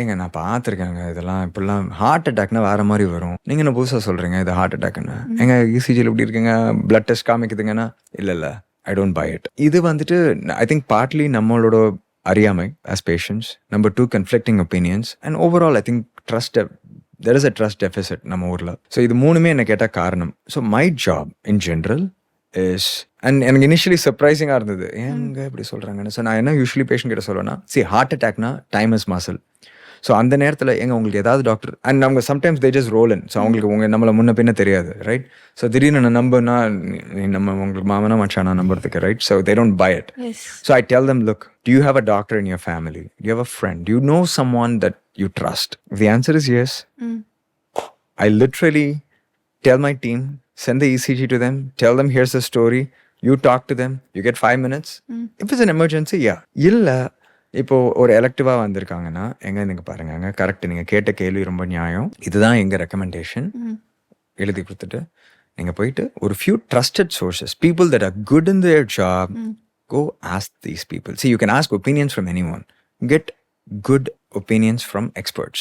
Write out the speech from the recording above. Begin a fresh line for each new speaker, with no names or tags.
ஏங்க நான் பார்த்துருக்கேங்க இதெல்லாம். இப்படிலாம் ஹார்ட் அட்டாக்னா வேற மாதிரி வரும். நீங்க என்ன புதுசாக சொல்றீங்க இது ஹார்ட் அட்டாக்னு? எங்க இசிஜியில் எப்படி இருக்குங்க, பிளட் டெஸ்ட் காமிக்குதுங்கன்னா இல்லை ஐ டோன்ட் பை இட். இது வந்துட்டு ஐ திங்க் பார்ட்லி நம்மளோட அறியாமை as patients. Number 2, conflicting opinions. And overall, I think there is a trust deficit நம்ம ஊரில். ஸோ இது மூணுமே என்ன கேட்டால் காரணம். So my job in general is, and எனக்கு இனிஷியலி சர்ப்ரைசிங்காக இருந்தது, ஏங்க இப்படி சொல்கிறாங்கன்னு. ஸோ நான் என்ன யூஸ்வலி பேஷண்ட் கிட்ட சொல்லுவேன்னா, ஹார்ட் அட்டாக்னா டைம் இஸ் மசில். ஸோ அந்த நேரத்தில் எங்க உங்களுக்கு ஏதாவது டாக்டர் அண்ட் அவங்க sometimes they just roll in. So அவங்களுக்கு நம்மளை முன்ன பின்ன தெரியாது, ரைட்? ஸோ திடீர்னு நான் நம்புனா நம்ம உங்களுக்கு மாமனா மச்சானா நம்புறதுக்கு, right? So they don't buy it. So I tell them, look, do you have a doctor in your family? Do you have a friend? Do you know someone that you trust? If the answer is yes, I literally tell my team, send the ECG to them, tell them here's the story, you talk to them, you get 5 minutes. If it's an emergency, yeah. இல்லை இப்போது ஒரு எலக்டிவாக வந்திருக்காங்கன்னா, எங்கே நீங்கள் பாருங்க correct, நீங்கள் கேட்ட கேள்வி ரொம்ப நியாயம். இதுதான் எங்கள் ரெக்கமெண்டேஷன் எழுதி கொடுத்துட்டு நீங்கள் போயிட்டு ஒரு few trusted sources, people that are good in there job, go ask these people. See, you can ask opinions from anyone. Get good opinions from experts.